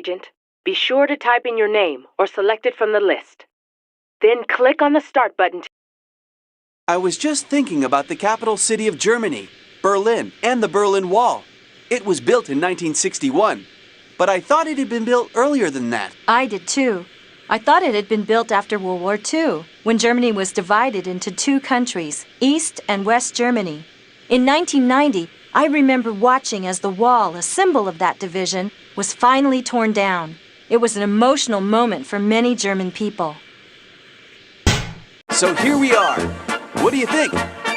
agent. Be sure to type in your name or select it from the list. Then click on the Start button. I was just thinking about the capital city of Germany, Berlin, and the Berlin Wall. It was built in 1961, but I thought it had been built earlier than that. I did too. I thought it had been built after World War II, when Germany was divided into two countries, East and West Germany. In 1990, I remember watching as the wall, a symbol of that division, was finally torn down. It was an emotional moment for many German people. So here we are. What do you think?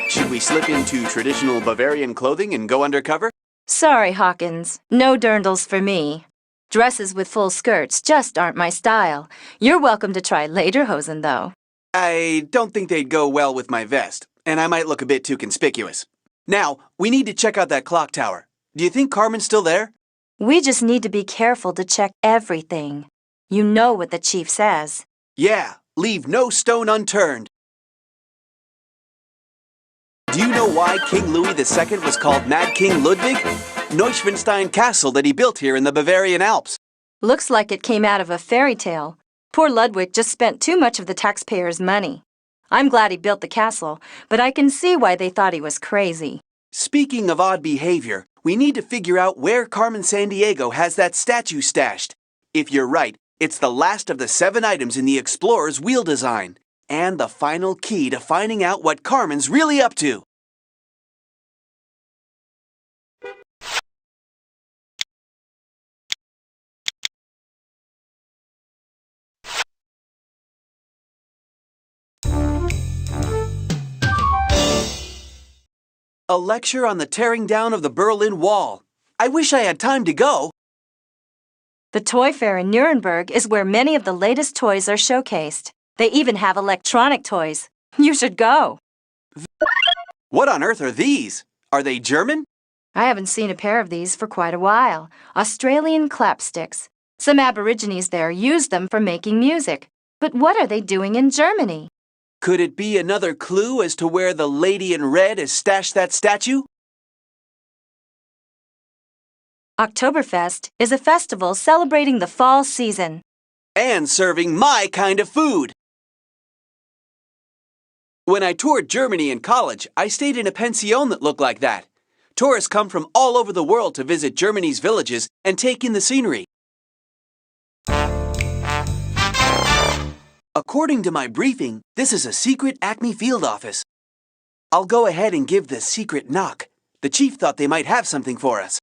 Should we slip into traditional Bavarian clothing and go undercover? Sorry, Hawkins. No dirndls for me. Dresses with full skirts just aren't my style. You're welcome to try lederhosen, though. I don't think they'd go well with my vest, and I might look a bit too conspicuous. Now, we need to check out that clock tower. Do you think Carmen's still there? We just need to be careful to check everything. You know what the chief says. Yeah, leave no stone unturned. Do you know why King Louis II was called Mad King Ludwig? Neuschwanstein Castle that he built here in the Bavarian Alps. Looks like it came out of a fairy tale. Poor Ludwig just spent too much of the taxpayers' money. I'm glad he built the castle, but I can see why they thought he was crazy. Speaking of odd behavior, we need to figure out where Carmen Sandiego has that statue stashed. If you're right, it's the last of the 7 items in the Explorer's wheel design, and the final key to finding out what Carmen's really up to. A lecture on the tearing down of the Berlin Wall. I wish I had time to go. The Toy Fair in Nuremberg is where many of the latest toys are showcased. They even have electronic toys. You should go. What on earth are these? Are they German? I haven't seen a pair of these for quite a while. Australian clapsticks. Some Aborigines there use them for making music. But what are they doing in Germany? Could it be another clue as to where the lady in red has stashed that statue? Oktoberfest is a festival celebrating the fall season. And serving my kind of food. When I toured Germany in college, I stayed in a pension that looked like that. Tourists come from all over the world to visit Germany's villages and take in the scenery. According to my briefing, this is a secret Acme field office. I'll go ahead and give the secret knock. The chief thought they might have something for us.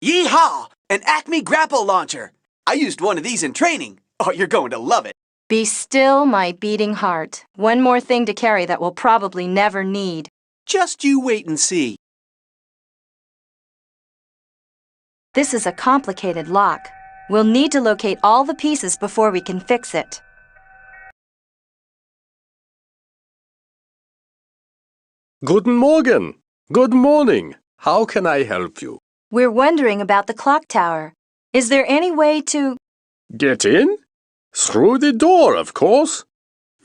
Yeehaw! An Acme grapple launcher! I used one of these in training. Oh, you're going to love it. Be still, my beating heart. One more thing to carry that we'll probably never need. Just you wait and see. This is a complicated lock. We'll need to locate all the pieces before we can fix it. Guten Morgen. Good morning. How can I help you? We're wondering about the clock tower. Is there any way to... Get in? Through the door, of course.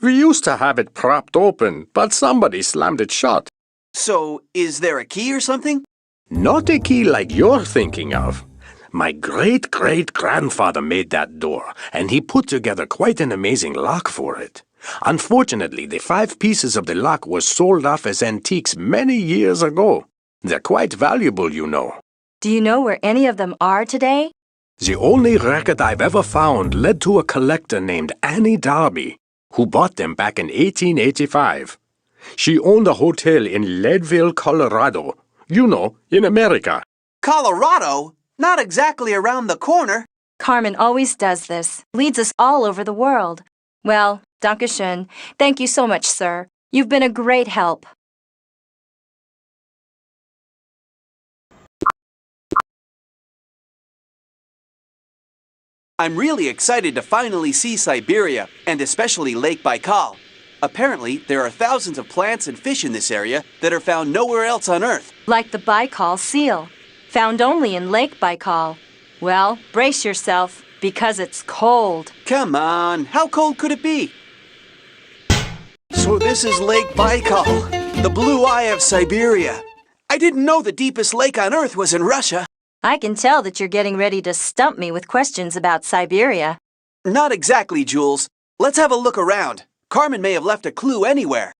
We used to have it propped open, but somebody slammed it shut. So, is there a key or something? Not a key like you're thinking of. My great-great-grandfather made that door, and he put together quite an amazing lock for it. Unfortunately, the 5 pieces of the lock were sold off as antiques many years ago. They're quite valuable, you know. Do you know where any of them are today? The only record I've ever found led to a collector named Annie Darby, who bought them back in 1885. She owned a hotel in Leadville, Colorado. You know, in America. Colorado? Not exactly around the corner. Carmen always does this. Leads us all over the world. Well, Dankeschön. Thank you so much, sir. You've been a great help. I'm really excited to finally see Siberia, and especially Lake Baikal. Apparently, there are thousands of plants and fish in this area that are found nowhere else on Earth. Like the Baikal seal, found only in Lake Baikal. Well, brace yourself, because it's cold. Come on, how cold could it be? So this is Lake Baikal, the blue eye of Siberia. I didn't know the deepest lake on Earth was in Russia. I can tell that you're getting ready to stump me with questions about Siberia. Not exactly, Jules. Let's have a look around. Carmen may have left a clue anywhere.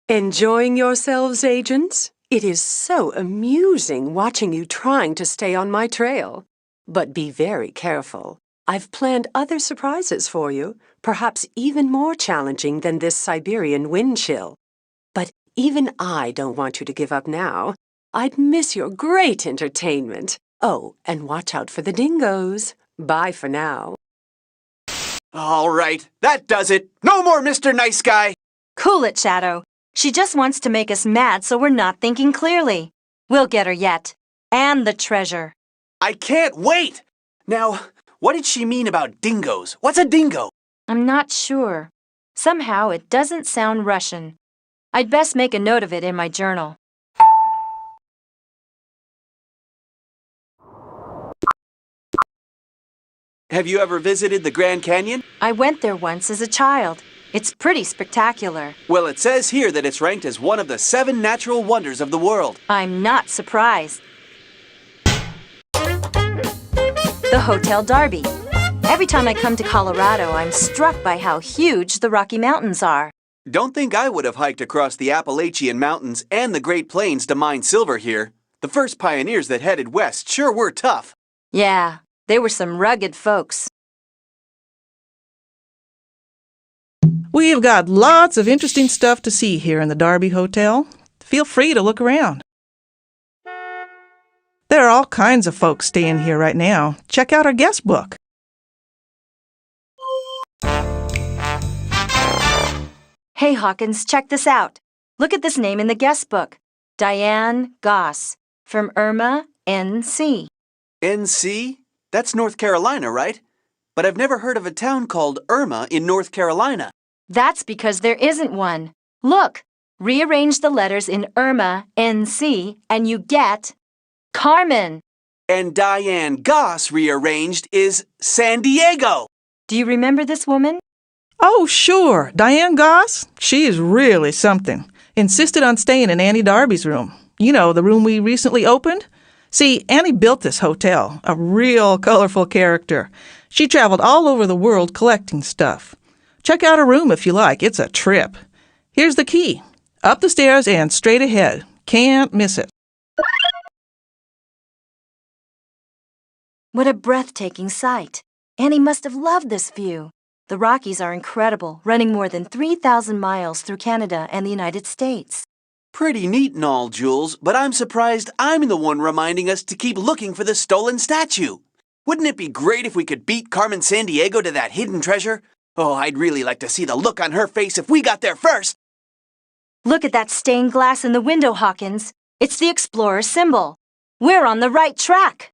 Enjoying yourselves, agents? It is so amusing watching you trying to stay on my trail. But be very careful. I've planned other surprises for you, perhaps even more challenging than this Siberian wind chill. But even I don't want you to give up now. I'd miss your great entertainment. Oh, and watch out for the dingoes. Bye for now. All right, that does it. No more Mr. Nice Guy. Cool it, Shadow. She just wants to make us mad so we're not thinking clearly. We'll get her yet. And the treasure. I can't wait. Now, what did she mean about dingoes? What's a dingo? I'm not sure. Somehow it doesn't sound Russian. I'd best make a note of it in my journal. Have you ever visited the Grand Canyon? I went there once as a child. It's pretty spectacular. Well, it says here that it's ranked as one of the 7 natural wonders of the world. I'm not surprised. The Hotel Derby. Every time I come to Colorado, I'm struck by how huge the Rocky Mountains are. Don't think I would have hiked across the Appalachian Mountains and the Great Plains to mine silver here. The first pioneers that headed west sure were tough. Yeah, they were some rugged folks. We've got lots of interesting stuff to see here in the Derby Hotel. Feel free to look around. There are all kinds of folks staying here right now. Check out our guest book. Hey, Hawkins, check this out. Look at this name in the guest book. Diane Goss, from Irma, NC. NC? That's North Carolina, right? But I've never heard of a town called Irma in North Carolina. That's because there isn't one. Look, rearrange the letters in Irma, NC, and you get Carmen. And Diane Goss rearranged is San Diego. Do you remember this woman? Oh, sure. Diane Goss? She is really something. Insisted on staying in Annie Darby's room. You know, the room we recently opened? See, Annie built this hotel, a real colorful character. She traveled all over the world collecting stuff. Check out her room if you like. It's a trip. Here's the key. Up the stairs and straight ahead. Can't miss it. What a breathtaking sight. Annie must have loved this view. The Rockies are incredible, running more than 3,000 miles through Canada and the United States. Pretty neat and all, Jules, but I'm surprised I'm the one reminding us to keep looking for the stolen statue. Wouldn't it be great if we could beat Carmen Sandiego to that hidden treasure? Oh, I'd really like to see the look on her face if we got there first. Look at that stained glass in the window, Hawkins. It's the Explorer symbol. We're on the right track.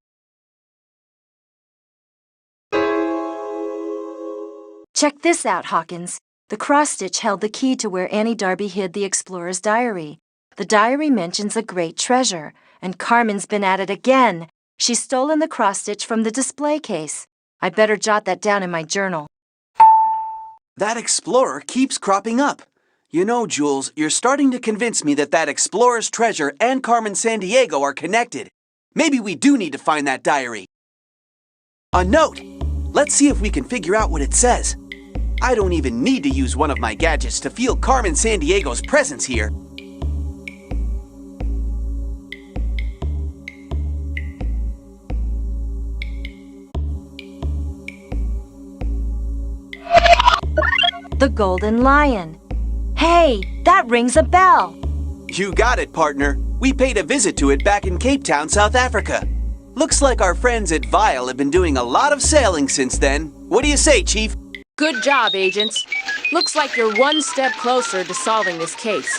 Check this out, Hawkins. The cross-stitch held the key to where Annie Darby hid the Explorer's diary. The diary mentions a great treasure, and Carmen's been at it again. She's stolen the cross-stitch from the display case. I better jot that down in my journal. That Explorer keeps cropping up. You know, Jules, you're starting to convince me that Explorer's treasure and Carmen Sandiego are connected. Maybe we do need to find that diary. A note! Let's see if we can figure out what it says. I don't even need to use one of my gadgets to feel Carmen Sandiego's presence here. The Golden Lion. Hey, that rings a bell. You got it, partner. We paid a visit to it back in Cape Town, South Africa. Looks like our friends at Vile have been doing a lot of sailing since then. What do you say, Chief? Good job, agents. Looks like you're one step closer to solving this case.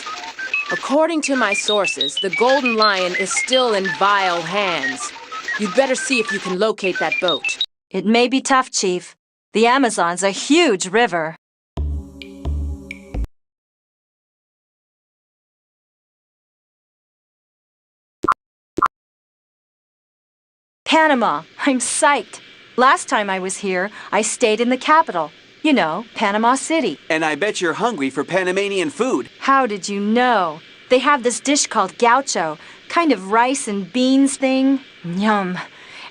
According to my sources, the Golden Lion is still in Vile hands. You'd better see if you can locate that boat. It may be tough, Chief. The Amazon's a huge river. Panama. I'm psyched. Last time I was here, I stayed in the capital. You know, Panama City. And I bet you're hungry for Panamanian food. How did you know? They have this dish called gaucho, kind of rice and beans thing. Yum.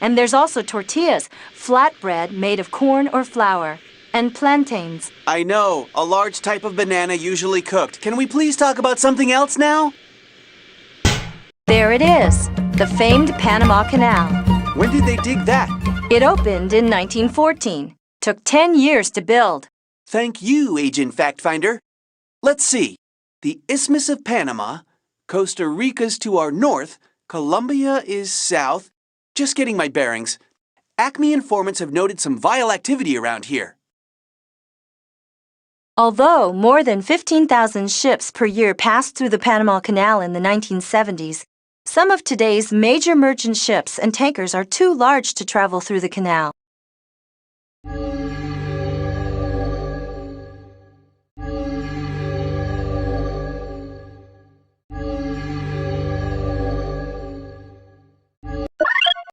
And there's also tortillas, flatbread made of corn or flour, and plantains. I know, a large type of banana usually cooked. Can we please talk about something else now? There it is, the famed Panama Canal. When did they dig that? It opened in 1914. Took 10 years to build. Thank you, Agent Fact Finder. Let's see. The Isthmus of Panama, Costa Rica's to our north, Colombia is south. Just getting my bearings. Acme informants have noted some vile activity around here. Although more than 15,000 ships per year passed through the Panama Canal in the 1970s, some of today's major merchant ships and tankers are too large to travel through the canal.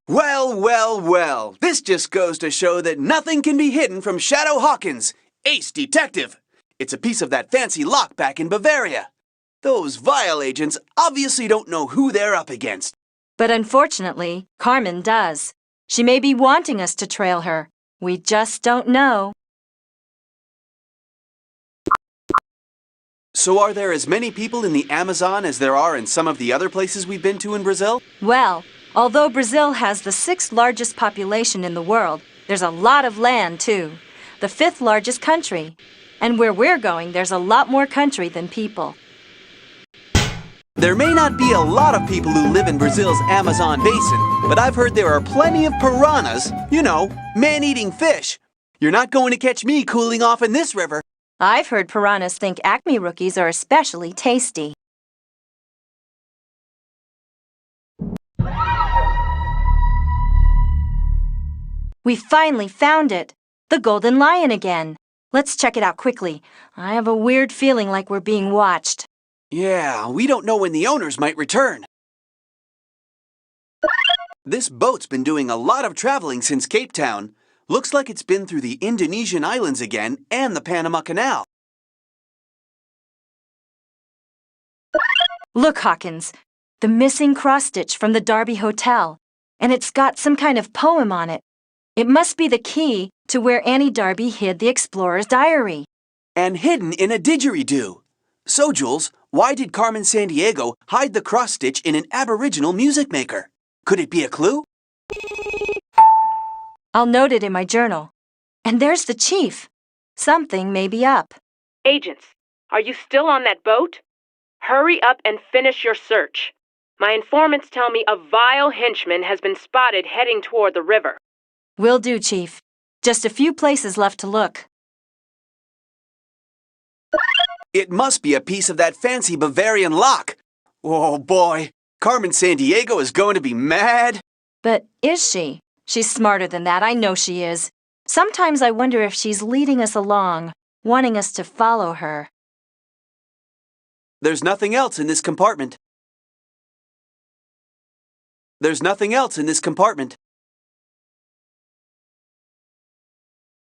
Well, well, well. This just goes to show that nothing can be hidden from Shadow Hawkins, ace detective. It's a piece of that fancy lock back in Bavaria. Those vile agents obviously don't know who they're up against. But unfortunately, Carmen does. She may be wanting us to trail her. We just don't know. So are there as many people in the Amazon as there are in some of the other places we've been to in Brazil? Well, although Brazil has the 6th largest population in the world, there's a lot of land, too. The 5th largest country. And where we're going, there's a lot more country than people. There may not be a lot of people who live in Brazil's Amazon basin, but I've heard there are plenty of piranhas, you know, man-eating fish. You're not going to catch me cooling off in this river. I've heard piranhas think Acme rookies are especially tasty. We finally found it! The Golden Lion again. Let's check it out quickly. I have a weird feeling like we're being watched. Yeah, we don't know when the owners might return. This boat's been doing a lot of traveling since Cape Town. Looks like it's been through the Indonesian islands again and the Panama Canal. Look, Hawkins, the missing cross-stitch from the Derby Hotel. And it's got some kind of poem on it. It must be the key to where Annie Darby hid the explorer's diary. And hidden in a didgeridoo. So, Jules, why did Carmen Sandiego hide the cross-stitch in an Aboriginal music maker? Could it be a clue? I'll note it in my journal. And there's the chief. Something may be up. Agents, are you still on that boat? Hurry up and finish your search. My informants tell me a vile henchman has been spotted heading toward the river. Will do, Chief. Just a few places left to look. It must be a piece of that fancy Bavarian lock. Oh boy, Carmen Sandiego is going to be mad. But is she? She's smarter than that, I know she is. Sometimes I wonder if she's leading us along, wanting us to follow her. There's nothing else in this compartment. There's nothing else in this compartment.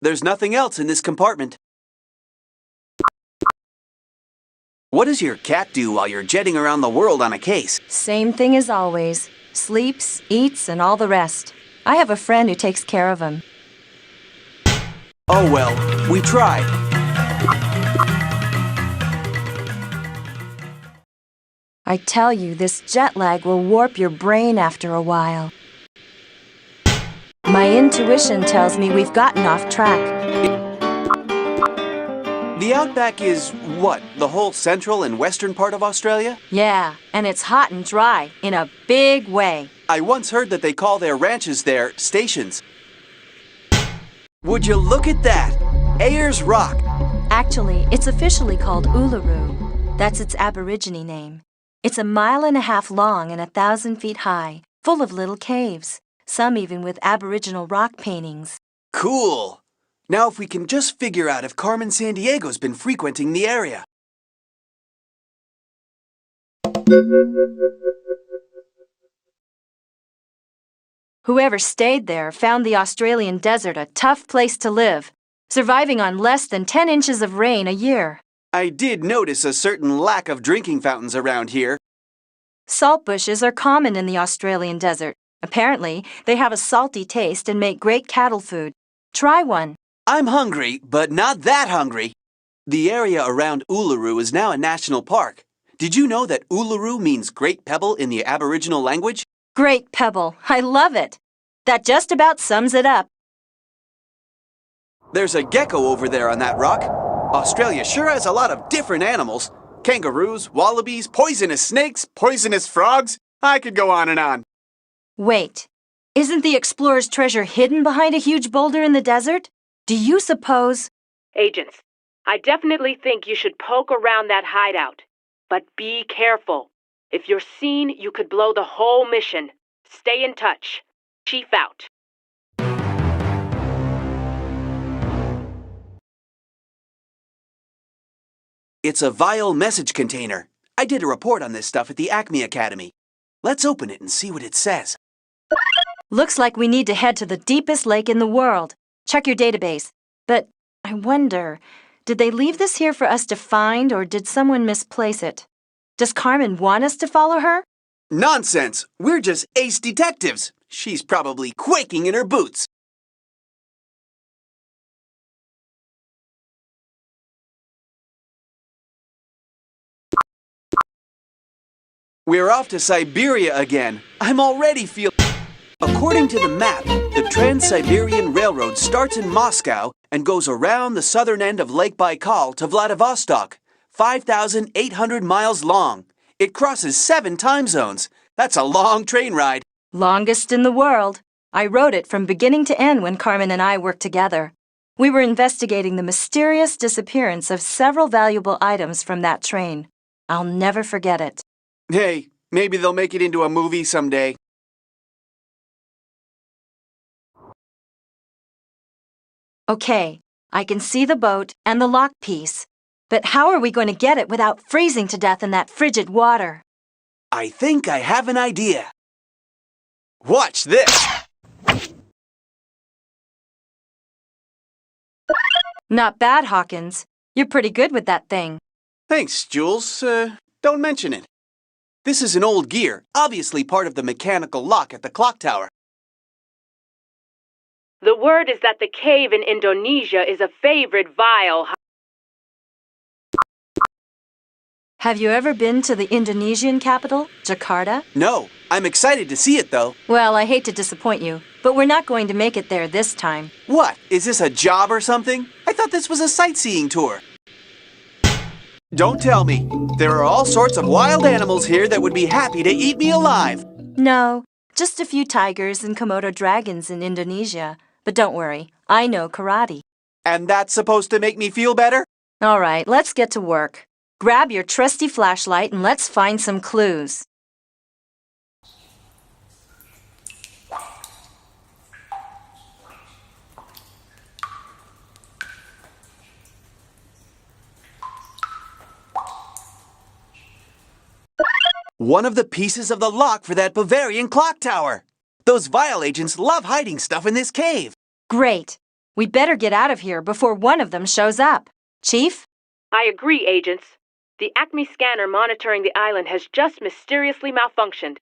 There's nothing else in this compartment. What does your cat do while you're jetting around the world on a case? Same thing as always. Sleeps, eats, and all the rest. I have a friend who takes care of him. Oh well, we tried. I tell you, this jet lag will warp your brain after a while. My intuition tells me we've gotten off track. The outback is, what, the whole central and western part of Australia? Yeah, and it's hot and dry, in a big way. I once heard that they call their ranches there stations. Would you look at that? Ayers Rock. Actually, it's officially called Uluru. That's its Aborigine name. It's 1.5 miles long and 1,000 feet high, full of little caves, some even with Aboriginal rock paintings. Cool. Now if we can just figure out if Carmen Sandiego's been frequenting the area. Whoever stayed there found the Australian desert a tough place to live. surviving on less than 10 inches of rain a year. I did notice a certain lack of drinking fountains around here. Salt bushes are common in the Australian desert. Apparently, they have a salty taste and make great cattle food. Try one. I'm hungry, but not that hungry. The area around Uluru is now a national park. Did you know that Uluru means Great Pebble in the Aboriginal language? Great Pebble. I love it. That just about sums it up. There's a gecko over there on that rock. Australia sure has a lot of different animals. Kangaroos, wallabies, poisonous snakes, poisonous frogs. I could go on and on. Wait. Isn't the explorer's treasure hidden behind a huge boulder in the desert? Do you suppose... Agents, I definitely think you should poke around that hideout. But be careful. If you're seen, you could blow the whole mission. Stay in touch. Chief out. It's a vial message container. I did a report on this stuff at the Acme Academy. Let's open it and see what it says. Looks like we need to head to the deepest lake in the world. Check your database. But I wonder, did they leave this here for us to find, or did someone misplace it? Does Carmen want us to follow her? Nonsense! We're just ace detectives. She's probably quaking in her boots. We're off to Siberia again. I'm already feeling... According to the map, the Trans-Siberian Railroad starts in Moscow and goes around the southern end of Lake Baikal to Vladivostok, 5,800 miles long. It crosses 7 time zones. That's a long train ride. Longest in the world. I wrote it from beginning to end when Carmen and I worked together. We were investigating the mysterious disappearance of several valuable items from that train. I'll never forget it. Hey, maybe they'll make it into a movie someday. Okay, I can see the boat and the lock piece. But how are we going to get it without freezing to death in that frigid water? I think I have an idea. Watch this! Not bad, Hawkins. You're pretty good with that thing. Thanks, Jules. Don't mention it. This is an old gear, obviously part of the mechanical lock at the clock tower. The word is that the cave in Indonesia is a favorite vial. Have you ever been to the Indonesian capital, Jakarta? No, I'm excited to see it though. Well, I hate to disappoint you, but we're not going to make it there this time. What? Is this a job or something? I thought this was a sightseeing tour. Don't tell me. There are all sorts of wild animals here that would be happy to eat me alive. No, just a few tigers and Komodo dragons in Indonesia. But don't worry, I know karate. And that's supposed to make me feel better? All right, let's get to work. Grab your trusty flashlight and let's find some clues. One of the pieces of the lock for that Bavarian clock tower. Those vial agents love hiding stuff in this cave. Great. We better get out of here before one of them shows up. Chief? I agree, agents. The Acme scanner monitoring the island has just mysteriously malfunctioned.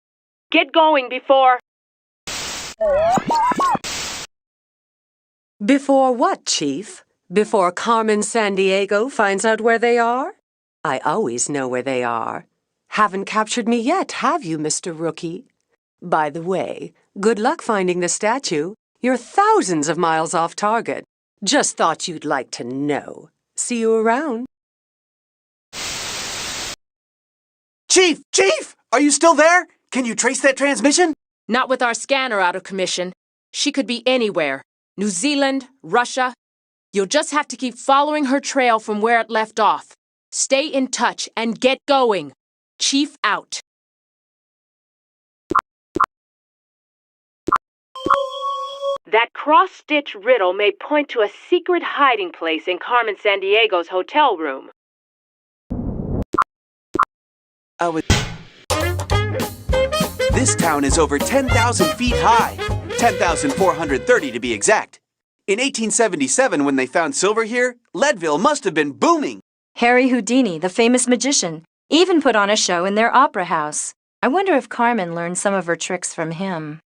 Get going before... Before what, Chief? Before Carmen Sandiego finds out where they are? I always know where they are. Haven't captured me yet, have you, Mr. Rookie? By the way, good luck finding the statue. You're thousands of miles off target. Just thought you'd like to know. See you around. Chief! Chief! Are you still there? Can you trace that transmission? Not with our scanner out of commission. She could be anywhere. New Zealand, Russia. You'll just have to keep following her trail from where it left off. Stay in touch and get going. Chief out. That cross-stitch riddle may point to a secret hiding place in Carmen Sandiego's hotel room. This town is over 10,000 feet high. 10,430 to be exact. In 1877, when they found silver here, Leadville must have been booming. Harry Houdini, the famous magician, even put on a show in their opera house. I wonder if Carmen learned some of her tricks from him.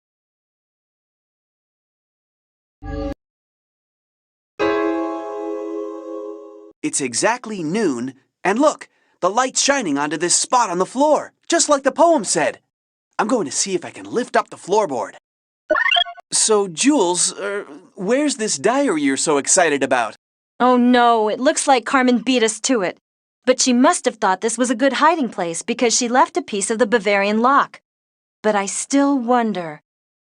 It's exactly noon, and look, the light's shining onto this spot on the floor, just like the poem said. I'm going to see if I can lift up the floorboard. So, Jules, where's this diary you're so excited about? Oh no, it looks like Carmen beat us to it. But she must have thought this was a good hiding place because she left a piece of the Bavarian lock. But I still wonder,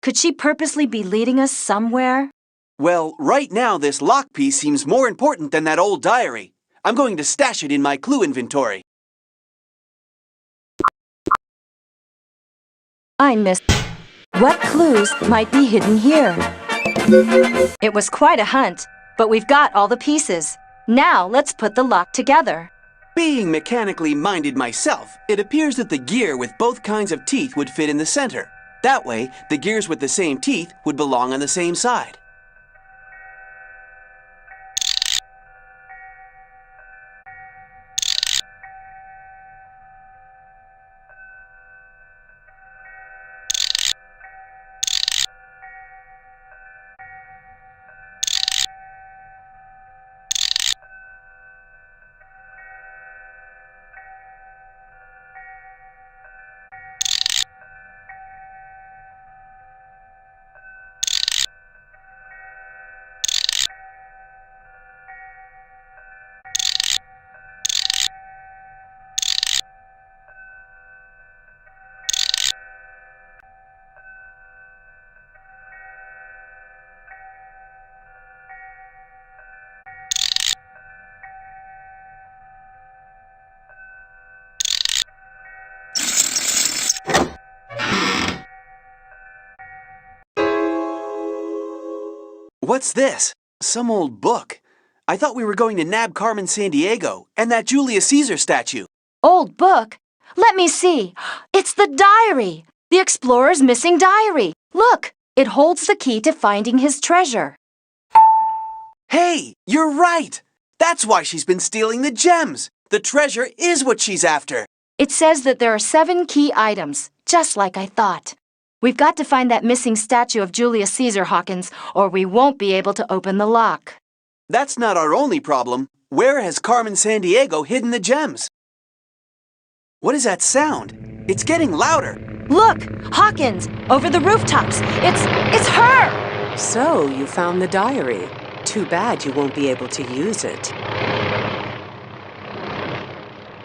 could she purposely be leading us somewhere? Well, right now this lock piece seems more important than that old diary. I'm going to stash it in my clue inventory. I missed. What clues might be hidden here? It was quite a hunt, but we've got all the pieces. Now let's put the lock together. Being mechanically minded myself, it appears that the gear with both kinds of teeth would fit in the center. That way, the gears with the same teeth would belong on the same side. What's this? Some old book. I thought we were going to nab Carmen Sandiego and that Julius Caesar statue. Old book? Let me see. It's the diary. The explorer's missing diary. Look, it holds the key to finding his treasure. Hey, you're right! That's why she's been stealing the gems. The treasure is what she's after. It says that there are 7 key items, just like I thought. We've got to find that missing statue of Julius Caesar, Hawkins, or we won't be able to open the lock. That's not our only problem. Where has Carmen Sandiego hidden the gems? What is that sound? It's getting louder. Look, Hawkins, over the rooftops. It's her! So, you found the diary. Too bad you won't be able to use it.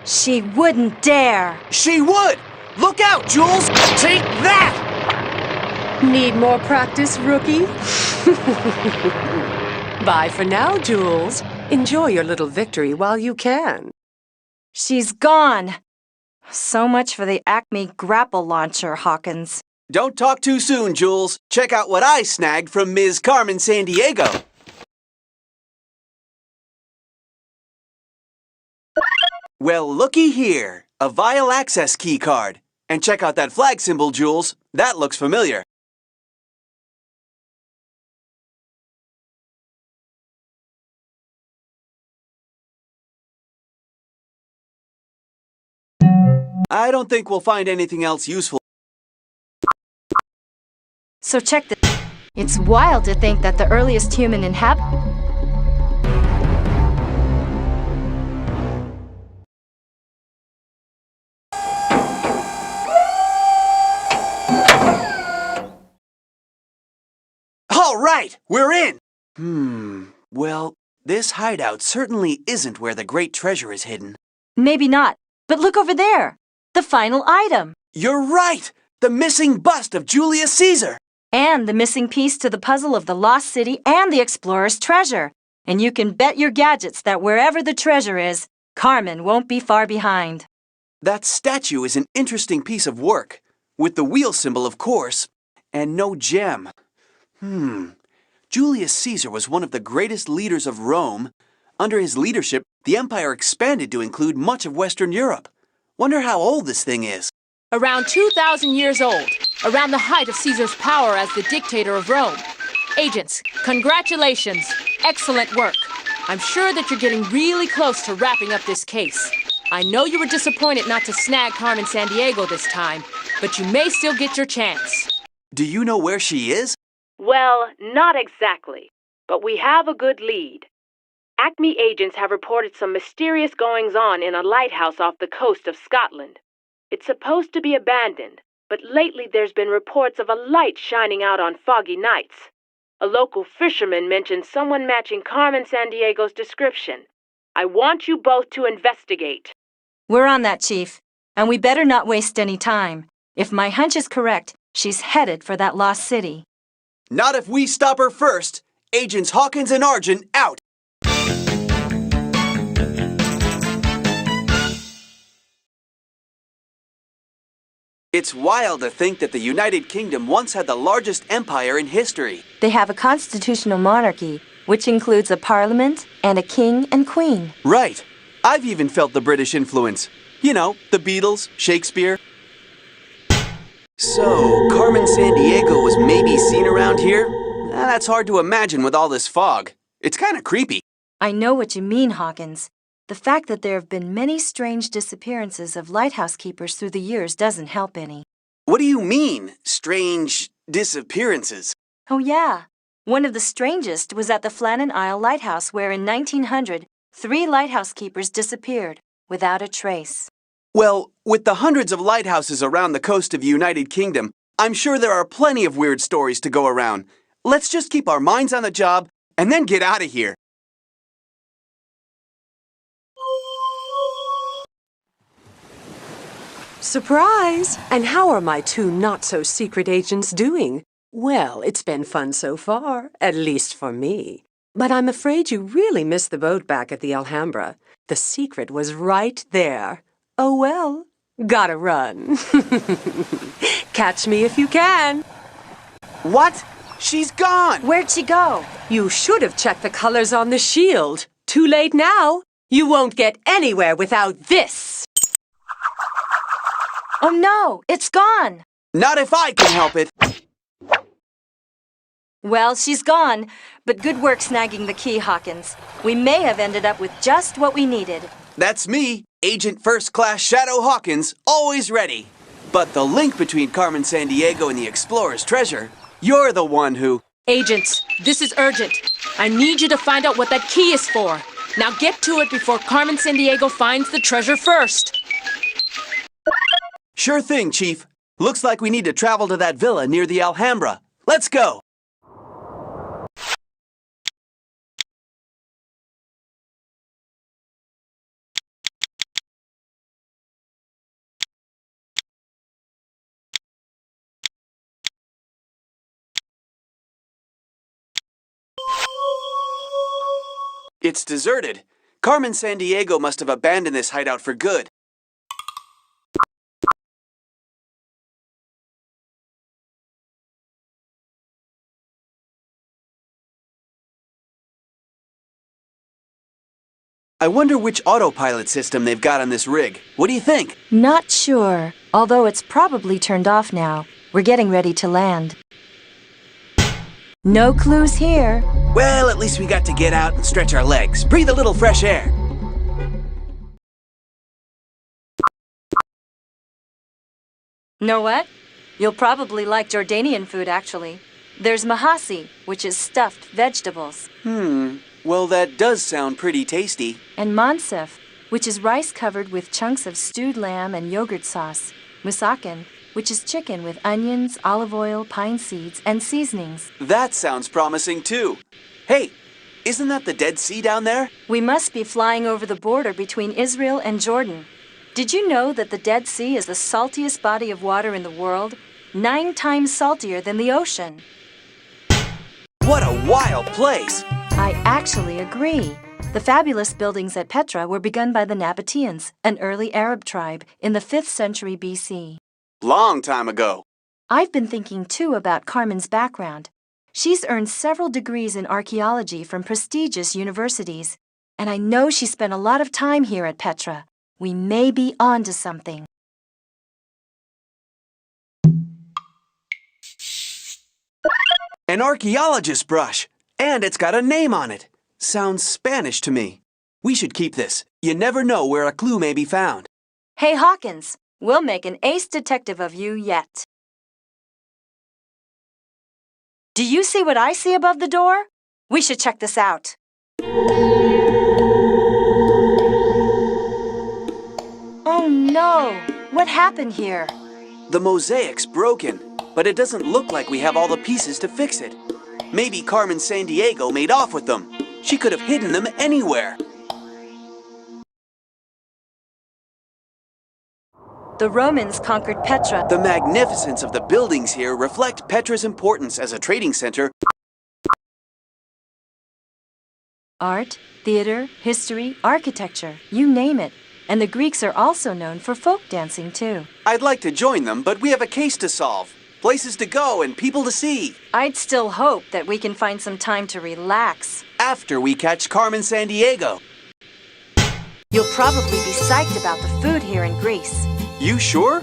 She wouldn't dare. She would! Look out, Jules! Take that! Need more practice, rookie? Bye for now, Jules. Enjoy your little victory while you can. She's gone. So much for the Acme grapple launcher, Hawkins. Don't talk too soon, Jules. Check out what I snagged from Ms. Carmen Sandiego. Well, looky here. A vial access key card. And check out that flag symbol, Jules. That looks familiar. I don't think we'll find anything else useful. So check this. It's wild to think that the earliest human inhabitant. All right, we're in! Well, this hideout certainly isn't where the great treasure is hidden. Maybe not, but look over there. The final item. You're right! The missing bust of Julius Caesar! And the missing piece to the puzzle of the lost city and the explorer's treasure. And you can bet your gadgets that wherever the treasure is, Carmen won't be far behind. That statue is an interesting piece of work, with the wheel symbol, of course, and no gem. Julius Caesar was one of the greatest leaders of Rome. Under his leadership, the empire expanded to include much of Western Europe. Wonder how old this thing is. Around 2,000 years old, around the height of Caesar's power as the dictator of Rome. Agents, congratulations. Excellent work. I'm sure that you're getting really close to wrapping up this case. I know you were disappointed not to snag Carmen Sandiego this time, but you may still get your chance. Do you know where she is? Well, not exactly, but we have a good lead. Acme agents have reported some mysterious goings-on in a lighthouse off the coast of Scotland. It's supposed to be abandoned, but lately there's been reports of a light shining out on foggy nights. A local fisherman mentioned someone matching Carmen Sandiego's description. I want you both to investigate. We're on that, Chief. And we better not waste any time. If my hunch is correct, she's headed for that lost city. Not if we stop her first. Agents Hawkins and Argent out. It's wild to think that the United Kingdom once had the largest empire in history. They have a constitutional monarchy, which includes a parliament and a king and queen. Right. I've even felt the British influence. You know, the Beatles, Shakespeare. So, Carmen Sandiego was maybe seen around here? That's hard to imagine with all this fog. It's kind of creepy. I know what you mean, Hawkins. The fact that there have been many strange disappearances of lighthouse keepers through the years doesn't help any. What do you mean, strange disappearances? Oh, yeah. One of the strangest was at the Flannan Isle Lighthouse, where in 1900, 3 lighthouse keepers disappeared without a trace. Well, with the hundreds of lighthouses around the coast of the United Kingdom, I'm sure there are plenty of weird stories to go around. Let's just keep our minds on the job and then get out of here. Surprise! And how are my 2 not-so-secret agents doing? Well, it's been fun so far, at least for me. But I'm afraid you really missed the boat back at the Alhambra. The secret was right there. Oh well, gotta run. Catch me if you can. What? She's gone! Where'd she go? You should have checked the colors on the shield. Too late now. You won't get anywhere without this. Oh no, it's gone! Not if I can help it. Well, she's gone, but good work snagging the key, Hawkins. We may have ended up with just what we needed. That's me, Agent First Class Shadow Hawkins, always ready. But the link between Carmen Sandiego and the Explorer's treasure, you're the one who... Agents, this is urgent. I need you to find out what that key is for. Now get to it before Carmen Sandiego finds the treasure first. Sure thing, Chief. Looks like we need to travel to that villa near the Alhambra. Let's go! It's deserted. Carmen Sandiego must have abandoned this hideout for good. I wonder which autopilot system they've got on this rig. What do you think? Not sure, although it's probably turned off now. We're getting ready to land. No clues here. Well, at least we got to get out and stretch our legs. Breathe a little fresh air. Know what? You'll probably like Jordanian food, actually. There's mahasi, which is stuffed vegetables. Well, that does sound pretty tasty. And mansef, which is rice covered with chunks of stewed lamb and yogurt sauce. Musakan, which is chicken with onions, olive oil, pine seeds, and seasonings. That sounds promising, too. Hey, isn't that the Dead Sea down there? We must be flying over the border between Israel and Jordan. Did you know that the Dead Sea is the saltiest body of water in the world? 9 times saltier than the ocean. What a wild place! I actually agree. The fabulous buildings at Petra were begun by the Nabateans, an early Arab tribe, in the 5th century BC. Long time ago. I've been thinking, too, about Carmen's background. She's earned several degrees in archaeology from prestigious universities, and I know she spent a lot of time here at Petra. We may be on to something. An archaeologist's brush. And it's got a name on it. Sounds Spanish to me. We should keep this. You never know where a clue may be found. Hey, Hawkins, we'll make an ace detective of you yet. Do you see what I see above the door? We should check this out. Oh no! What happened here? The mosaic's broken, but it doesn't look like we have all the pieces to fix it. Maybe Carmen Sandiego made off with them. She could have hidden them anywhere. The Romans conquered Petra. The magnificence of the buildings here reflect Petra's importance as a trading center. Art, theater, history, architecture, you name it. And the Greeks are also known for folk dancing, too. I'd like to join them, but we have a case to solve. Places to go and people to see. I'd still hope that we can find some time to relax. After we catch Carmen Sandiego. You'll probably be psyched about the food here in Greece. You sure?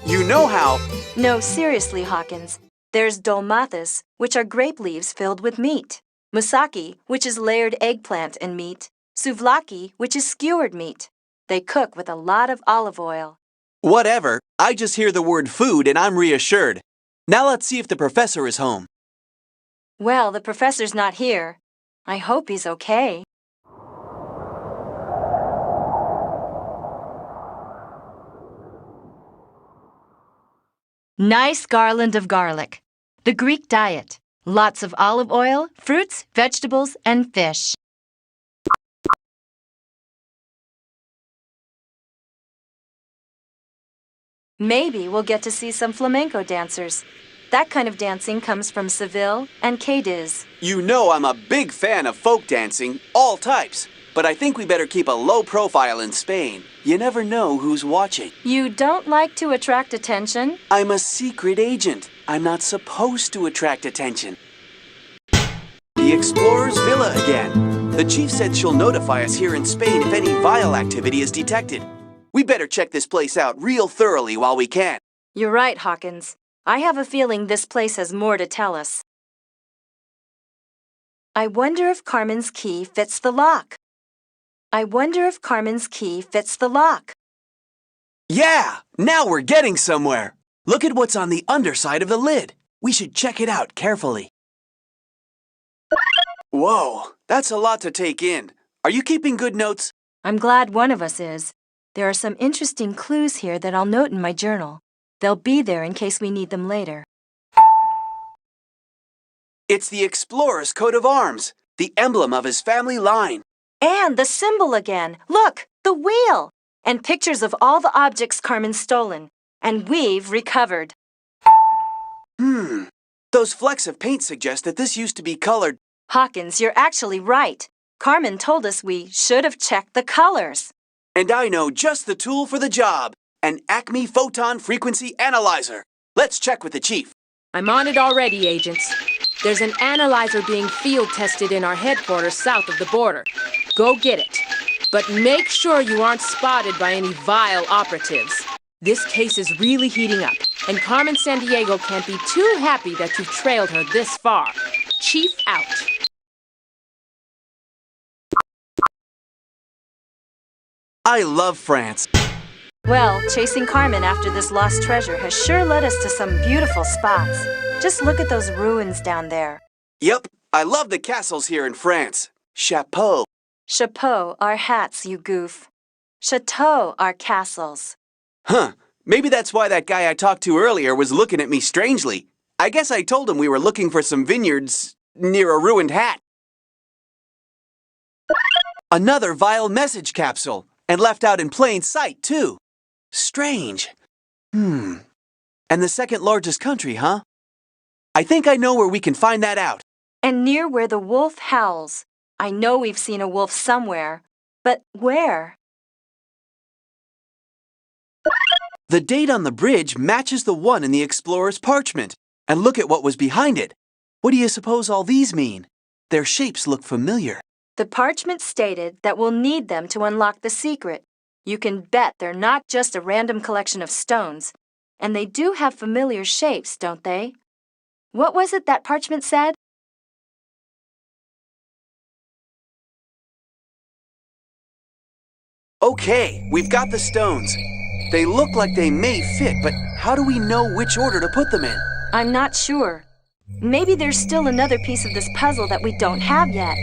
You know how... No, seriously, Hawkins. There's dolmathus, which are grape leaves filled with meat. Moussaki, which is layered eggplant and meat. Souvlaki, which is skewered meat. They cook with a lot of olive oil. Whatever. I just hear the word food and I'm reassured. Now let's see if the professor is home. Well, the professor's not here. I hope he's okay. Nice garland of garlic. The Greek diet. Lots of olive oil, fruits, vegetables, and fish. Maybe we'll get to see some flamenco dancers. That kind of dancing comes from Seville and Cadiz. You know I'm a big fan of folk dancing, all types. But I think we better keep a low profile in Spain. You never know who's watching. You don't like to attract attention? I'm a secret agent. I'm not supposed to attract attention. The Explorer's Villa again. The chief said she'll notify us here in Spain if any vile activity is detected. We better check this place out real thoroughly while we can. You're right, Hawkins. I have a feeling this place has more to tell us. I wonder if Carmen's key fits the lock. I wonder if Carmen's key fits the lock. Yeah! Now we're getting somewhere! Look at what's on the underside of the lid. We should check it out carefully. Whoa, that's a lot to take in. Are you keeping good notes? I'm glad one of us is. There are some interesting clues here that I'll note in my journal. They'll be there in case we need them later. It's the Explorer's coat of arms, the emblem of his family line. And the symbol again. Look, the wheel. And pictures of all the objects Carmen's stolen. And we've recovered. Those flecks of paint suggest that this used to be colored. Hawkins, you're actually right. Carmen told us we should have checked the colors. And I know just the tool for the job. An Acme Photon Frequency Analyzer. Let's check with the chief. I'm on it already, agents. There's an analyzer being field tested in our headquarters south of the border. Go get it. But make sure you aren't spotted by any vile operatives. This case is really heating up, and Carmen Sandiego can't be too happy that you've trailed her this far. Chief out. I love France. Well, chasing Carmen after this lost treasure has sure led us to some beautiful spots. Just look at those ruins down there. Yep, I love the castles here in France. Chapeau. Chapeau are hats, you goof. Chateaux are castles. Huh, maybe that's why that guy I talked to earlier was looking at me strangely. I guess I told him we were looking for some vineyards near a ruined hat. Another vile message capsule, and left out in plain sight, too. Strange. And the second largest country, huh? I think I know where we can find that out. And near where the wolf howls. I know we've seen a wolf somewhere, but where? The date on the bridge matches the one in the explorer's parchment. And look at what was behind it. What do you suppose all these mean? Their shapes look familiar. The parchment stated that we'll need them to unlock the secret. You can bet they're not just a random collection of stones. And they do have familiar shapes, don't they? What was it that parchment said? Okay, we've got the stones. They look like they may fit, but how do we know which order to put them in? I'm not sure. Maybe there's still another piece of this puzzle that we don't have yet.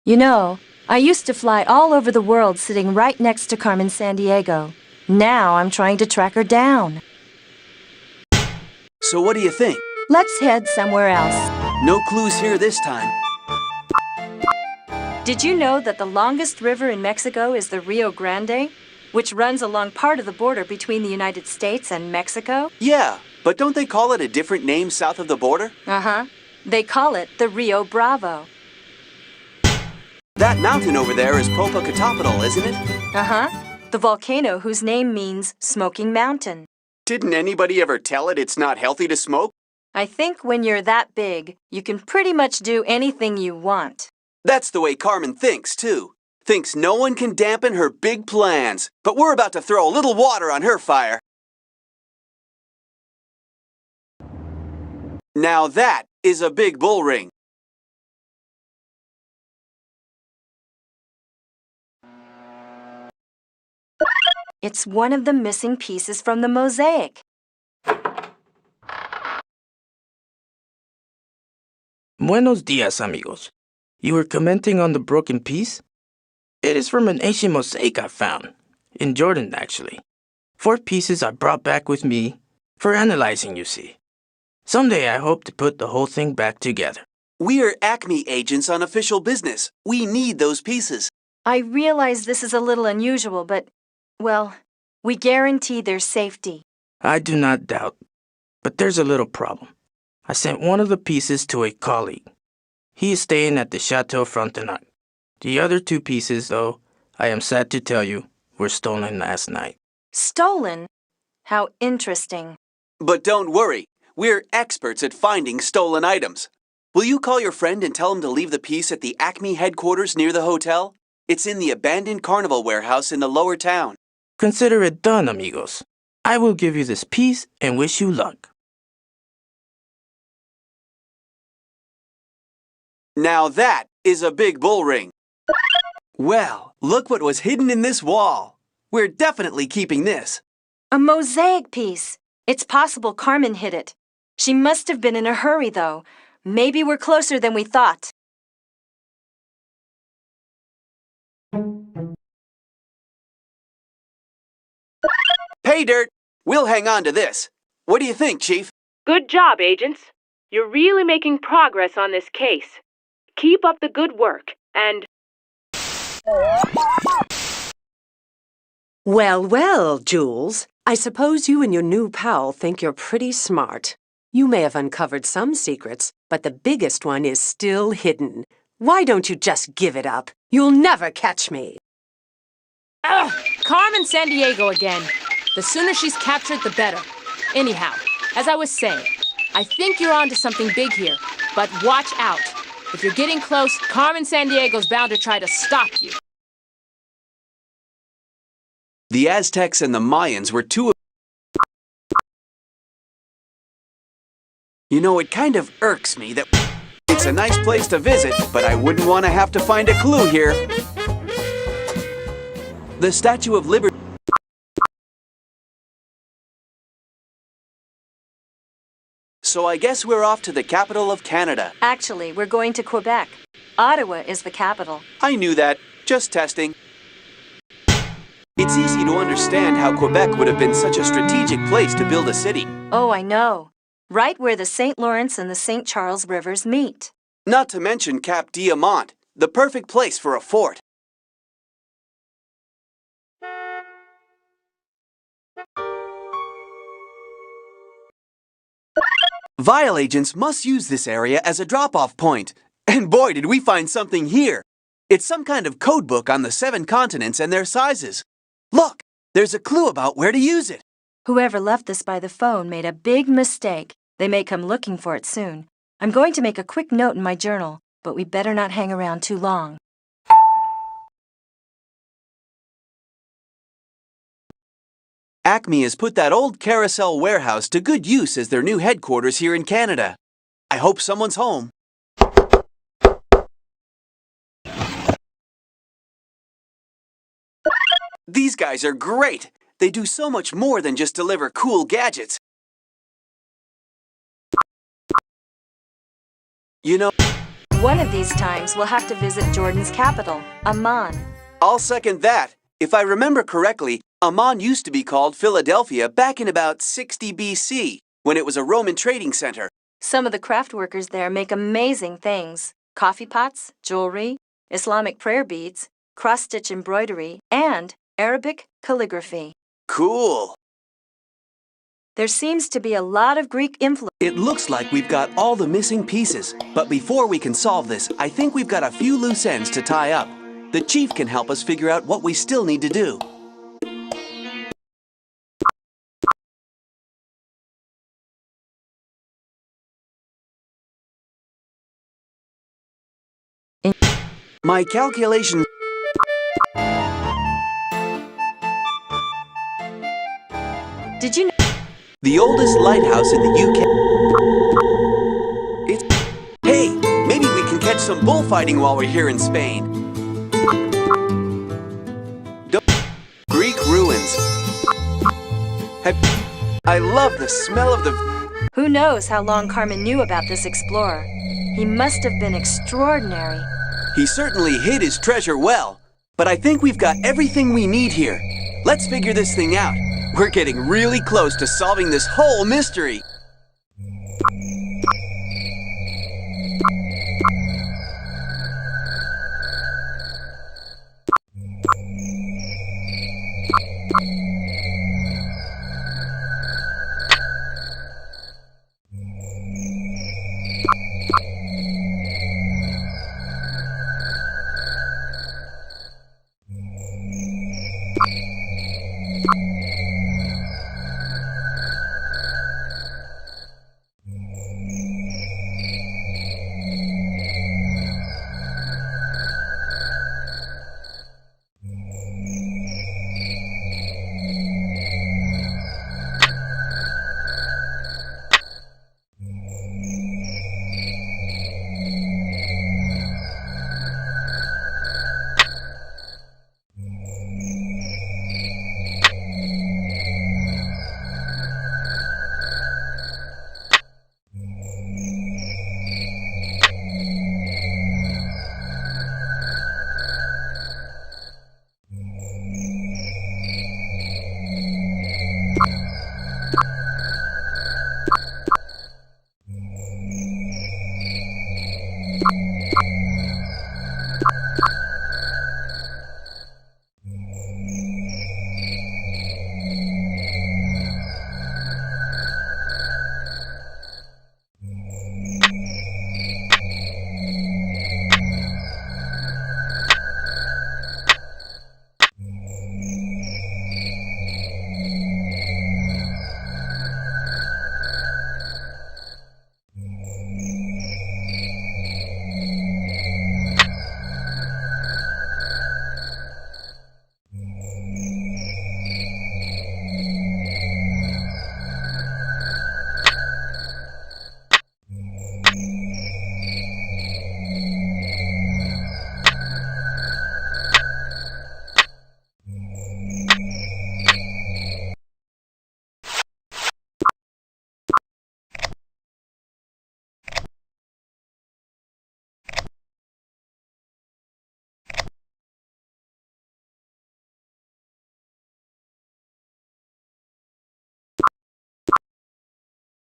You know, I used to fly all over the world sitting right next to Carmen Sandiego. Now I'm trying to track her down. So what do you think? Let's head somewhere else. No clues here this time. Did you know that the longest river in Mexico is the Rio Grande, which runs along part of the border between the United States and Mexico? Yeah, but don't they call it a different name south of the border? Uh-huh. They call it the Rio Bravo. That mountain over there is Popocatépetl, isn't it? Uh-huh. The volcano whose name means Smoking Mountain. Didn't anybody ever tell it it's not healthy to smoke? I think when you're that big, you can pretty much do anything you want. That's the way Carmen thinks, too. Thinks no one can dampen her big plans. But we're about to throw a little water on her fire. Now that is a big bull ring. It's one of the missing pieces from the mosaic. Buenos dias, amigos. You were commenting on the broken piece? It is from an ancient mosaic I found. In Jordan, actually. 4 pieces I brought back with me for analyzing, you see. Someday I hope to put the whole thing back together. We're Acme agents on official business. We need those pieces. I realize this is a little unusual, but, well, we guarantee their safety. I do not doubt. But there's a little problem. I sent one of the pieces to a colleague. He is staying at the Chateau Frontenac. The other 2 pieces, though, I am sad to tell you, were stolen last night. Stolen? How interesting. But don't worry. We're experts at finding stolen items. Will you call your friend and tell him to leave the piece at the Acme headquarters near the hotel? It's in the abandoned carnival warehouse in the lower town. Consider it done, amigos. I will give you this piece and wish you luck. Now that is a big bull ring. Well, look what was hidden in this wall. We're definitely keeping this. A mosaic piece. It's possible Carmen hid it. She must have been in a hurry, though. Maybe we're closer than we thought. Pay dirt! We'll hang on to this. What do you think, Chief? Good job, agents. You're really making progress on this case. Keep up the good work, and... Well, well, Jules. I suppose you and your new pal think you're pretty smart. You may have uncovered some secrets, but the biggest one is still hidden. Why don't you just give it up? You'll never catch me. Ugh! Carmen Sandiego again. The sooner she's captured, the better. Anyhow, as I was saying, I think you're onto something big here, but watch out. If you're getting close, Carmen Sandiego's bound to try to stop you. The Aztecs and the Mayans were 2 of... You know, it kind of irks me that it's a nice place to visit, but I wouldn't want to have to find a clue here. The Statue of Liberty... So I guess we're off to the capital of Canada. Actually, we're going to Quebec. Ottawa is the capital. I knew that. Just testing. It's easy to understand how Quebec would have been such a strategic place to build a city. Oh, I know. Right where the St. Lawrence and the St. Charles rivers meet. Not to mention Cap Diamant, the perfect place for a fort. Vial agents must use this area as a drop-off point. And boy, did we find something here. It's some kind of code book on the 7 continents and their sizes. Look, there's a clue about where to use it. Whoever left this by the phone made a big mistake. They may come looking for it soon. I'm going to make a quick note in my journal, but we better not hang around too long. Acme has put that old carousel warehouse to good use as their new headquarters here in Canada. I hope someone's home. These guys are great! They do so much more than just deliver cool gadgets. You know, One of these times we'll have to visit Jordan's capital, Amman. I'll second that. If I remember correctly, Amman used to be called Philadelphia back in about 60 BC, when it was a Roman trading center. Some of the craft workers there make amazing things. Coffee pots, jewelry, Islamic prayer beads, cross-stitch embroidery, and Arabic calligraphy. Cool! There seems to be a lot of Greek influence. It looks like we've got all the missing pieces, but before we can solve this, I think we've got a few loose ends to tie up. The chief can help us figure out what we still need to do. My calculation... Did you know? The oldest lighthouse in the UK. Hey, maybe we can catch some bullfighting while we're here in Spain. Greek ruins. I love the smell of the... Who knows how long Carmen knew about this explorer? He must have been extraordinary. He certainly hid his treasure well, but I think we've got everything we need here. Let's figure this thing out. We're getting really close to solving this whole mystery.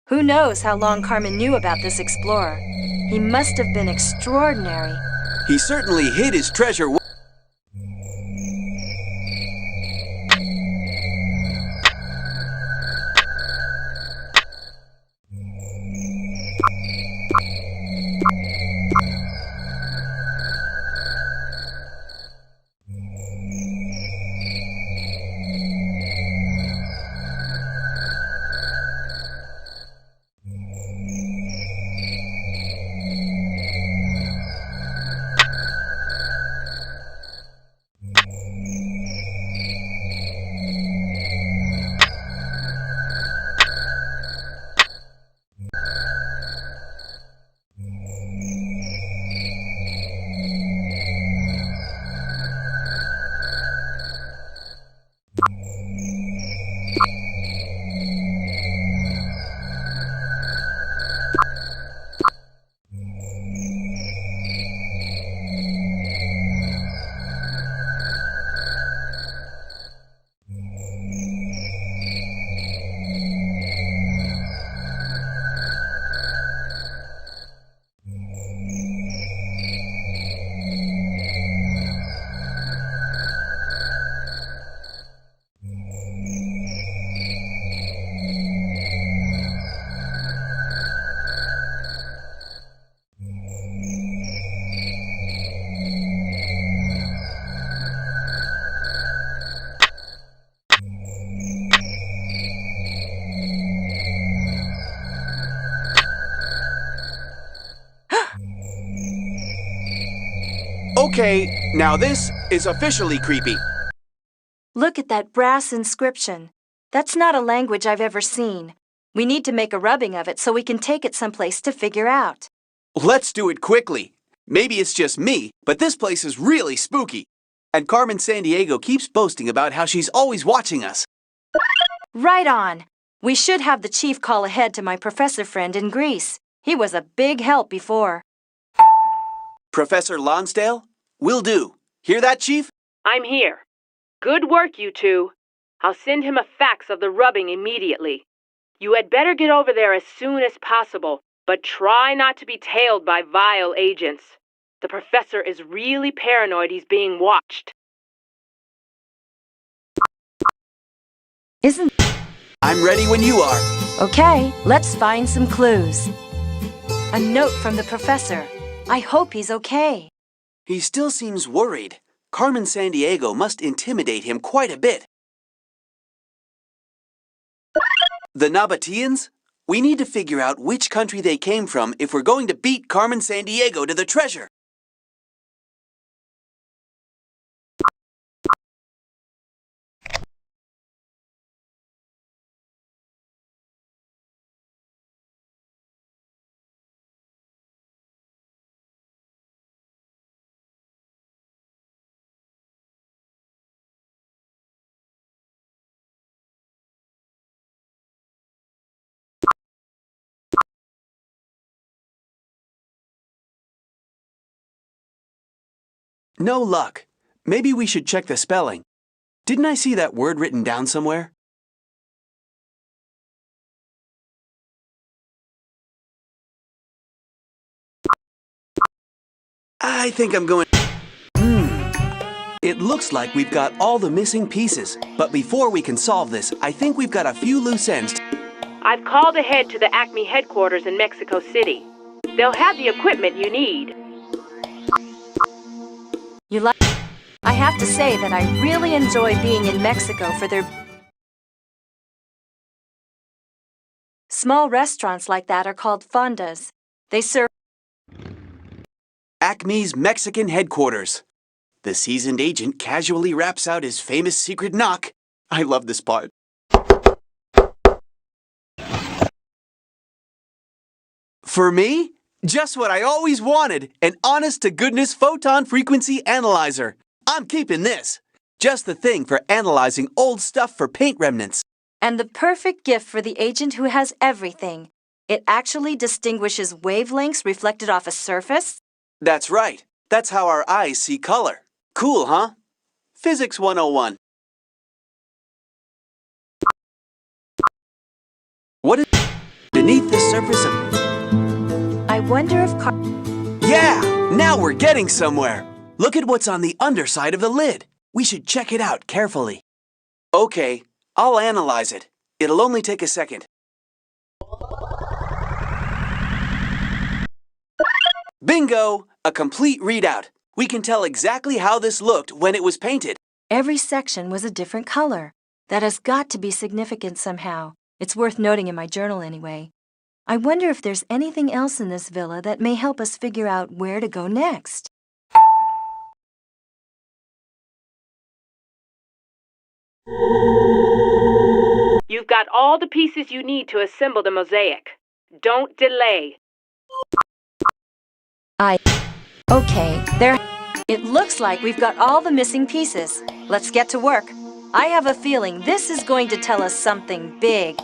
Who knows how long Carmen knew about this explorer? He must have been extraordinary. He certainly hid his treasure well. Okay, now this is officially creepy. Look at that brass inscription. That's not a language I've ever seen. We need to make a rubbing of it so we can take it someplace to figure out. Let's do it quickly. Maybe it's just me, but this place is really spooky. And Carmen Sandiego keeps boasting about how she's always watching us. Right on. We should have the chief call ahead to my professor friend in Greece. He was a big help before. Professor Lonsdale? Will do. Hear that, Chief? I'm here. Good work, you two. I'll send him a fax of the rubbing immediately. You had better get over there as soon as possible, but try not to be tailed by vile agents. The professor is really paranoid he's being watched. Isn't... I'm ready when you are. Okay, let's find some clues. A note from the professor. I hope he's okay. He still seems worried. Carmen Sandiego must intimidate him quite a bit. The Nabateans? We need to figure out which country they came from if we're going to beat Carmen Sandiego to the treasure. No luck. Maybe we should check the spelling. Didn't I see that word written down somewhere? I think I'm going... It looks like we've got all the missing pieces. But before we can solve this, I think we've got a few loose ends. I've called ahead to the Acme headquarters in Mexico City. They'll have the equipment you need. I have to say that I really enjoy being in Mexico for their... Small restaurants like that are called fondas. They serve... Acme's Mexican headquarters. The seasoned agent casually raps out his famous secret knock. I love this part. For me? Just what I always wanted, an honest-to-goodness photon frequency analyzer. I'm keeping this. Just the thing for analyzing old stuff for paint remnants. And the perfect gift for the agent who has everything. It actually distinguishes wavelengths reflected off a surface. That's right. That's how our eyes see color. Cool, huh? Physics 101. What is beneath the surface of... I wonder if Yeah! Now we're getting somewhere! Look at what's on the underside of the lid. We should check it out carefully. Okay, I'll analyze it. It'll only take a second. Bingo! A complete readout. We can tell exactly how this looked when it was painted. every section was a different color. That has got to be significant somehow. It's worth noting in my journal anyway. I wonder if there's anything else in this villa that may help us figure out where to go next. You've got all the pieces you need to assemble the mosaic. Don't delay. Okay, there. It looks like we've got all the missing pieces. Let's get to work. I have a feeling this is going to tell us something big.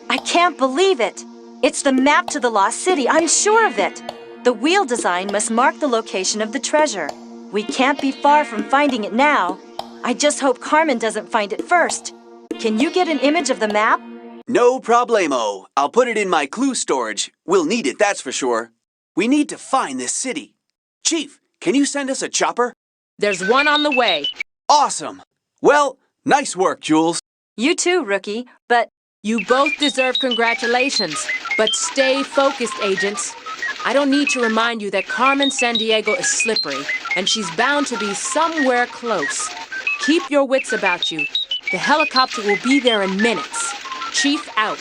I can't believe it! It's the map to the lost city, I'm sure of it! The wheel design must mark the location of the treasure. We can't be far from finding it now. I just hope Carmen doesn't find it first. Can you get an image of the map? No problemo. I'll put it in my clue storage. We'll need it, that's for sure. We need to find this city. Chief, can you send us a chopper? There's one on the way. Awesome. Well, nice work, Jules. You too, rookie, but... You both deserve congratulations, but stay focused, agents. I don't need to remind you that Carmen Sandiego is slippery, and she's bound to be somewhere close. Keep your wits about you. The helicopter will be there in minutes. Chief out.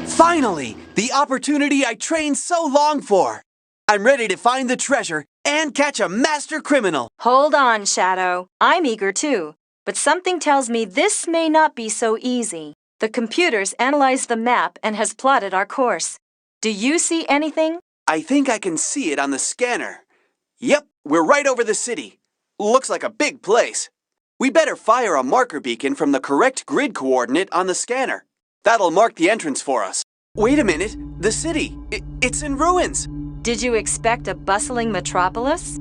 Finally! The opportunity I trained so long for! I'm ready to find the treasure and catch a master criminal! Hold on, Shadow. I'm eager too. But something tells me this may not be so easy. The computer's analyzed the map and has plotted our course. Do you see anything? I think I can see it on the scanner. Yep, we're right over the city. Looks like a big place. We better fire a marker beacon from the correct grid coordinate on the scanner. That'll mark the entrance for us. Wait a minute, the city. It's in ruins. Did you expect a bustling metropolis?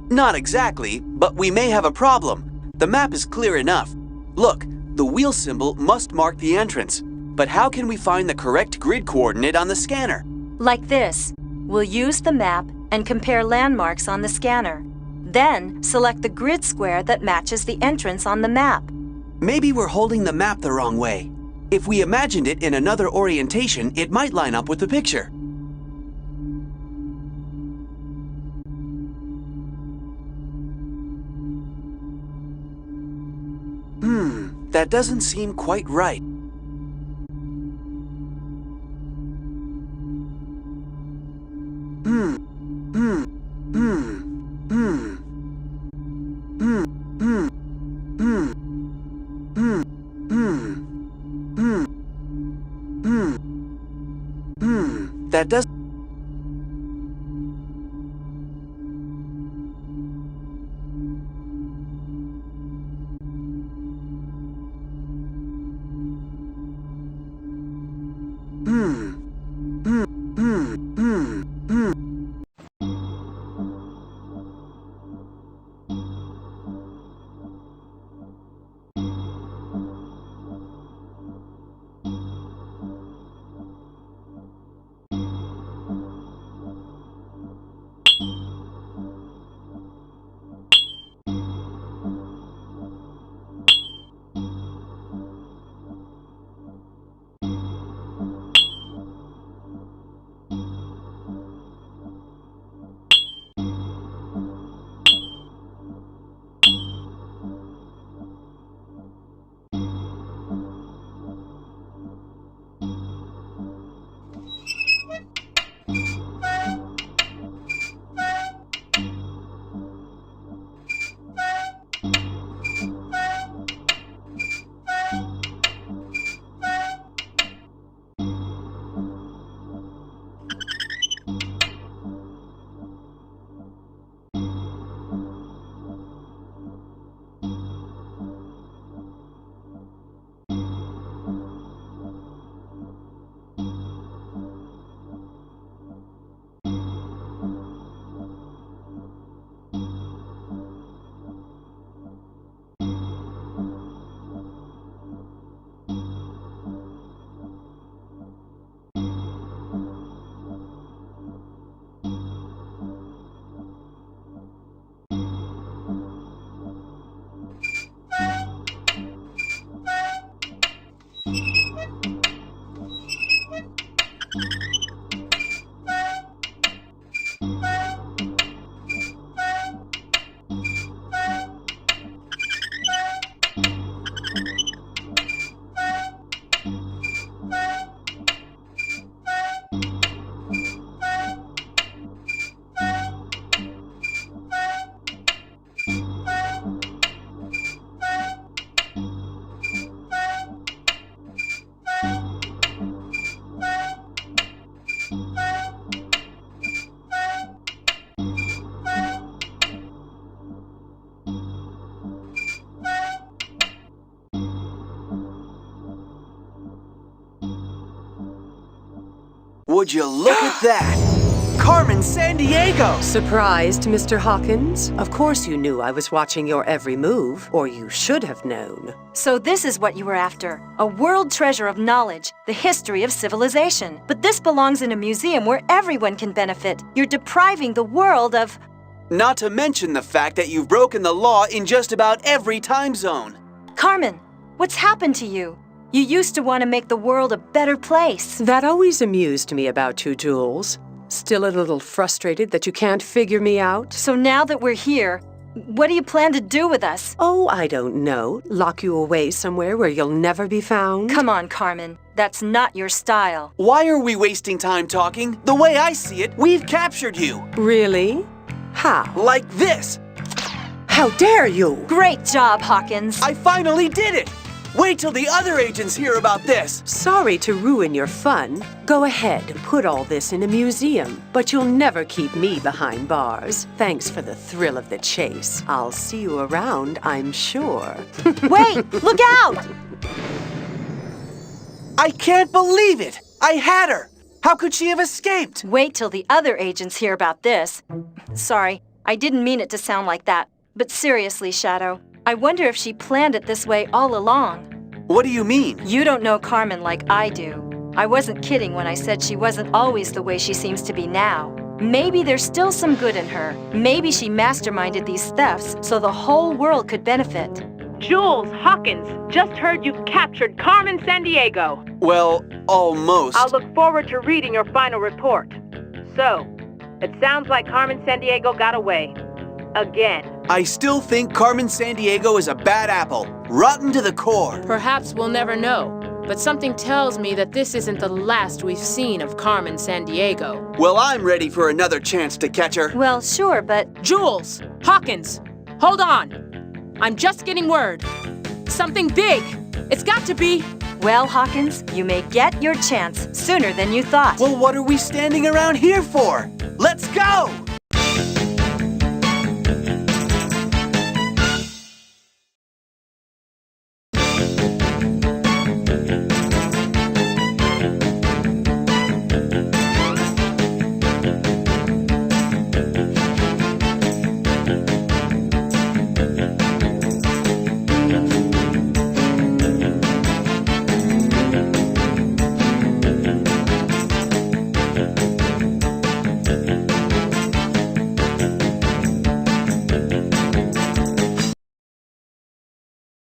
Not exactly, but we may have a problem. The map is clear enough. Look, the wheel symbol must mark the entrance. But how can we find the correct grid coordinate on the scanner? Like this. We'll use the map and compare landmarks on the scanner. Then select the grid square that matches the entrance on the map. Maybe we're holding the map the wrong way. If we imagined it in another orientation, it might line up with the picture. That doesn't seem quite right. That does. Would you look at that? Carmen Sandiego! Surprised, Mr. Hawkins? Of course you knew I was watching your every move, or you should have known. So this is what you were after. A world treasure of knowledge, the history of civilization. But this belongs in a museum where everyone can benefit. You're depriving the world of... Not to mention the fact that you've broken the law in just about every time zone. Carmen, what's happened to you? You used to want to make the world a better place. That always amused me about you, Jules. Still a little frustrated that you can't figure me out? So now that we're here, What do you plan to do with us? Oh, I don't know. Lock you away somewhere where you'll never be found? Come on, Carmen. That's not your style. Why are we wasting time talking? The way I see it, we've captured you. Really? How? Like this. How dare you? Great job, Hawkins. I finally did it. Wait till the other agents hear about this. Sorry to ruin your fun. Go ahead and put all this in a museum, but you'll never keep me behind bars. Thanks for the thrill of the chase. I'll see you around, I'm sure. Wait! Look out! I can't believe it. I had her. How could she have escaped? Wait till the other agents hear about this. Sorry, I didn't mean it to sound like that. But seriously, Shadow, I wonder if she planned it this way all along. What do you mean? You don't know Carmen like I do. I wasn't kidding when I said she wasn't always the way she seems to be now. Maybe there's still some good in her. Maybe she masterminded these thefts so the whole world could benefit. Jules, Hawkins, just heard you've captured Carmen Sandiego. Well, almost. I'll look forward to reading your final report. So, it sounds like Carmen Sandiego got away. Again. I still think Carmen Sandiego is a bad apple, rotten to the core. Perhaps we'll never know, but something tells me that this isn't the last we've seen of Carmen Sandiego. Well, I'm ready for another chance to catch her. Well, sure, but... Jules, Hawkins, hold on. I'm just getting word. Something big. It's got to be. Well, Hawkins, you may get your chance sooner than you thought. Well, what are we standing around here for? Let's go!